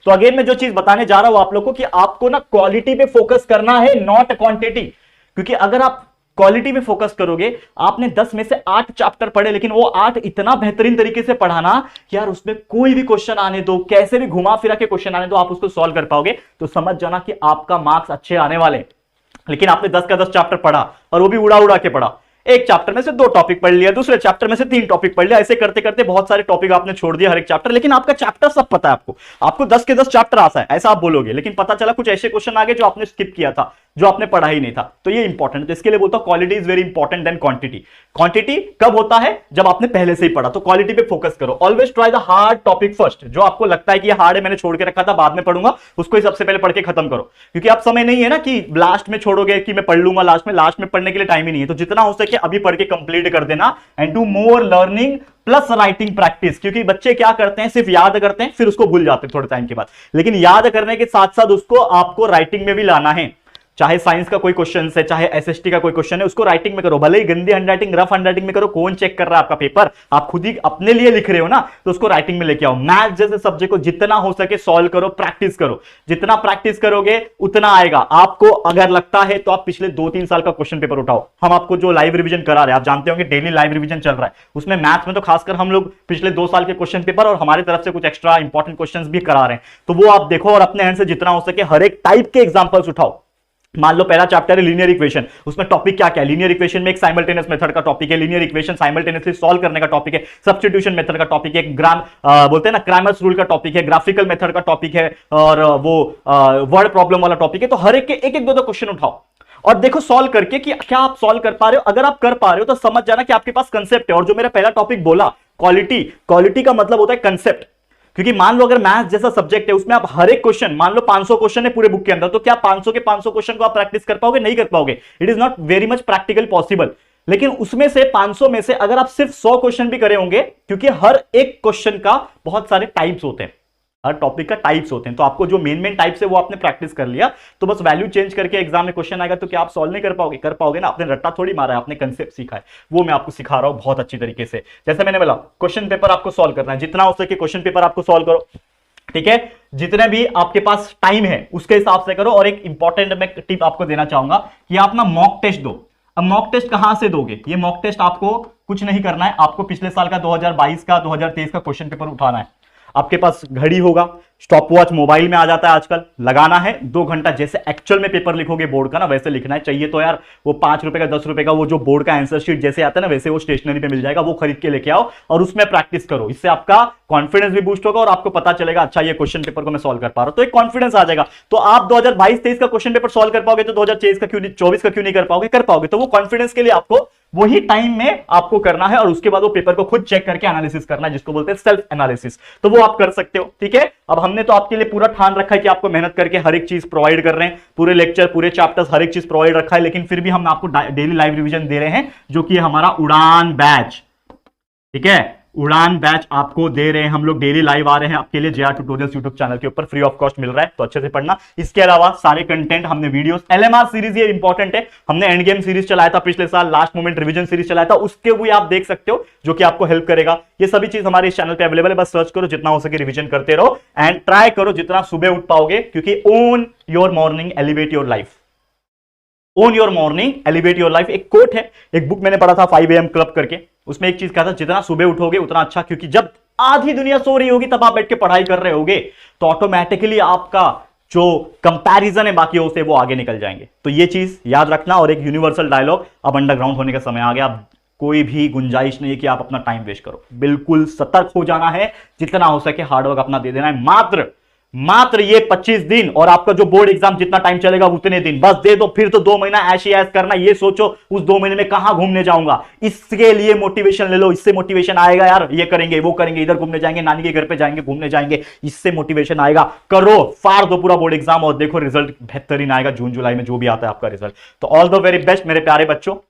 तो अगेन मैं जो चीज बताने जा रहा हूं आप लोग को कि आपको ना क्वालिटी पे फोकस करना है, नॉट क्वांटिटी। क्योंकि अगर आप क्वालिटी में फोकस करोगे, आपने 10 में से 8 चैप्टर पढ़े, लेकिन वो 8 इतना बेहतरीन तरीके से पढ़ाना कि यार उसमें कोई भी क्वेश्चन आने दो, कैसे भी घुमा फिरा के क्वेश्चन आने दो, आप उसको सॉल्व कर पाओगे, तो समझ जाना कि आपका मार्क्स अच्छे आने वाले। लेकिन आपने 10 का 10 चैप्टर पढ़ा और वो भी उड़ा उड़ा के पढ़ा, एक चैप्टर में से 2 टॉपिक पढ़ लिया, दूसरे चैप्टर में से 3 टॉपिक पढ़ लिया, ऐसे करते करते बहुत सारे टॉपिक आपने छोड़ दिया हर एक चैप्टर। लेकिन आपका चैप्टर सब पता है, आपको 10 के 10 चैप्टर आता है ऐसा आप बोलोगे, लेकिन पता चला कुछ ऐसे क्वेश्चन आ गए जो आपने स्किप किया था, जो आपने पढ़ा ही नहीं था। तो ये इंपॉर्टेंट है, तो इसके लिए बोलता हूं quality is very important then quantity. Quantity कब होता है? जब आपने पहले से ही पढ़ा। तो क्वालिटी पे फोकस करो, always try the hard topic first. जो आपको लगता है कि ये हार्ड है, मैंने छोड़ के रखा था, बाद में पढ़ूंगा, उसको ही सबसे पहले पढ़ के खत्म करो। क्योंकि अब समय नहीं है ना कि लास्ट में छोड़ोगे कि मैं पढ़ लूंगा लास्ट में पढ़ने के लिए टाइम ही नहीं है। तो जितना हो सके अभी पढ़ के कंप्लीट कर देना, and do more learning plus writing practice. क्योंकि बच्चे क्या करते हैं, सिर्फ याद करते हैं फिर उसको भूल जाते हैं थोड़े टाइम के बाद। लेकिन याद करने के साथ साथ उसको आपको राइटिंग में भी लाना है। चाहे साइंस का कोई क्वेश्चन है, चाहे एसएसटी का कोई क्वेश्चन है, उसको राइटिंग में करो। भले ही गंदी हैंडराइटिंग, रफ हैंडराइटिंग में करो, कौन चेक कर रहा है आपका पेपर? आप खुद ही अपने लिए लिख रहे हो ना, तो उसको राइटिंग में लेके आओ। मैथ जैसे सब्जेक्ट को जितना हो सके सॉल्व करो, प्रैक्टिस करो। जितना प्रैक्टिस करोगे उतना आएगा। आपको अगर लगता है तो आप पिछले 2-3 साल का क्वेश्चन पेपर उठाओ। हम आपको जो लाइव रिविजन करा रहे हैं, आप जानते होंगे डेली लाइव रिविजन चल रहा है, उसमें मैथ्स में तो खासकर हम लोग पिछले 2 साल के क्वेश्चन पेपर और हमारी तरफ से कुछ एक्स्ट्रा इंपॉर्टेंट क्वेश्चन भी करा रहे हैं। तो वो आप देखो और अपने हैंड से जितना हो सके हर एक टाइप के एग्जांपल्स उठाओ। मान लो पहला चैप्टर है लीनियर इक्वेशन, उसमें टॉपिक क्या क्या है? लीनियर इक्वेशन में एक साइमल्टेनियस मेथड का टॉपिक है, लीनियर इक्वेशन साइमल्टेनियसली सॉल्व करने का टॉपिक है, सब्स्टिट्यूशन मेथड का टॉपिक है, बोलते हैं ना क्रैमर्स रूल का टॉपिक है, ग्राफिकल मेथड का टॉपिक है, और वो वर्ड प्रॉब्लम वाला टॉपिक है। तो हर एक के एक दो क्वेश्चन उठाओ और देखो सॉल्व करके कि क्या आप सॉल्व कर पा रहे हो। अगर आप कर पा रहे हो तो समझ जाना कि आपके पास कंसेप्ट है। और जो मेरा पहला टॉपिक बोला क्वालिटी का मतलब होता है कंसेप्ट। क्योंकि मान लो अगर मैथ्स जैसा सब्जेक्ट है, उसमें आप हर एक क्वेश्चन, मान लो 500 क्वेश्चन है पूरे बुक के अंदर, तो क्या 500 के 500 क्वेश्चन को आप प्रैक्टिस कर पाओगे? नहीं कर पाओगे। It is not very much practical possible. लेकिन उसमें से 500 में से अगर आप सिर्फ 100 क्वेश्चन भी करे होंगे, क्योंकि हर एक क्वेश्चन का बहुत सारे टाइप्स होते हैं, हर टॉपिक का टाइप्स होते हैं, तो आपको जो मेन टाइप्स है वो आपने प्रैक्टिस कर लिया, तो बस वैल्यू चेंज करके एग्जाम में क्वेश्चन आएगा तो क्या आप सॉल्व नहीं कर पाओगे? कर पाओगे ना। आपने रट्टा थोड़ी मारा है, आपने कंसेप्ट सीखा है, वो मैं आपको सिखा रहा हूं बहुत अच्छी तरीके से। जैसे मैंने बोला क्वेश्चन पेपर आपको सॉल्व करना है, जितना हो सके क्वेश्चन पेपर आपको सॉल्व करो, ठीक है? जितने भी आपके पास टाइम है उसके हिसाब से करो। और एक इंपॉर्टेंट मैं टिप आपको देना चाहूंगा कि आप ना मॉक टेस्ट दो। अब मॉक टेस्ट कहां से दोगे? ये मॉक टेस्ट आपको कुछ नहीं करना है, आपको पिछले साल का 2022 का 2023 का क्वेश्चन पेपर उठाना है। आपके पास घड़ी होगा, स्टॉप वॉच मोबाइल में आ जाता है आजकल, लगाना है 2 घंटा। जैसे एक्चुअल में पेपर लिखोगे बोर्ड का ना, वैसे लिखना है। चाहिए तो यार वो 5 रुपए का 10 रुपए का वो जो बोर्ड का आंसर शीट जैसे आता है ना, वैसे वो स्टेशनरी पे मिल जाएगा, वो खरीद के लेके आओ और उसमें प्रैक्टिस करो। इससे आपका कॉन्फिडेंस भी बूस्ट होगा और आपको पता चलेगा अच्छा ये क्वेश्चन पेपर को मैं सॉल्व कर पा रहा हूं, तो एक कॉन्फिडेंस आ जाएगा। तो आप 2022-23 का क्वेश्चन पेपर सॉल्व कर पाओगे तो 2024 का क्यों नहीं कर पाओगे? कर पाओगे। तो वो कॉन्फिडेंस के लिए आपको वही टाइम में आपको करना है और उसके बाद वो पेपर को खुद चेक करके एनालिसिस करना है, जिसको बोलते हैं सेल्फ एनालिसिस। तो वो आप कर सकते हो, ठीक है? अब हमने तो आपके लिए पूरा ठान रखा है कि आपको मेहनत करके हर एक चीज प्रोवाइड कर रहे हैं, पूरे लेक्चर, पूरे चैप्टर्स, हर एक चीज प्रोवाइड रखा है। लेकिन फिर भी हम आपको डेली लाइव रिवीजन दे रहे हैं, जो कि हमारा उड़ान बैच, ठीक है? उड़ान बैच आपको दे रहे हैं हम लोग, डेली लाइव आ रहे हैं आपके लिए जेआर ट्यूटोरियल्स यूट्यूब चैनल के ऊपर, फ्री ऑफ कॉस्ट मिल रहा है, तो अच्छे से पढ़ना। इसके अलावा सारे कंटेंट हमने वीडियोस, एलएमआर सीरीज ये इंपॉर्टेंट है, हमने एंड गेम सीरीज चलाया था पिछले साल, लास्ट मोमेंट रिवीजन सीरीज चलाया था, उसके भी आप देख सकते हो, जो कि आपको हेल्प करेगा। ये सभी चीज हमारे इस चैनल पे अवेलेबल है, बस सर्च करो, जितना हो सके रिवीजन करते रहो एंड ट्राई करो जितना सुबह उठ पाओगे, क्योंकि own your morning elevate your life. Own your morning elevate your life एक कोट है, एक बुक मैंने पढ़ा था 5 AM क्लब करके, उसमें एक चीज कहा था, जितना सुबह उठोगे उतना अच्छा, क्योंकि जब आधी दुनिया सो रही होगी तब आप बैठ के पढ़ाई कर रहे होगे, तो ऑटोमेटिकली आपका जो कंपैरिजन है बाकियों से वो आगे निकल जाएंगे। तो ये चीज याद रखना। और एक यूनिवर्सल डायलॉग, अब अंडरग्राउंड होने का समय आ गया, अब कोई भी गुंजाइश नहीं है कि आप अपना टाइम वेस्ट करो, बिल्कुल सतर्क हो जाना है, जितना हो सके हार्डवर्क अपना दे देना है। मात्र ये 25 दिन और आपका जो बोर्ड एग्जाम जितना टाइम चलेगा उतने दिन बस दे दो, फिर तो 2 महीना ऐश ही ऐश करना। ये सोचो उस 2 महीने में कहां घूमने जाऊंगा, इसके लिए मोटिवेशन ले लो, इससे मोटिवेशन आएगा यार, ये करेंगे वो करेंगे, इधर घूमने जाएंगे, नानी के घर पे जाएंगे, घूमने जाएंगे, इससे मोटिवेशन आएगा। करो, फाड़ दो पूरा बोर्ड एग्जाम और देखो रिजल्ट बेहतरीन आएगा जून जुलाई में, जो भी आता है आपका रिजल्ट। तो ऑल द वेरी बेस्ट मेरे प्यारे बच्चों।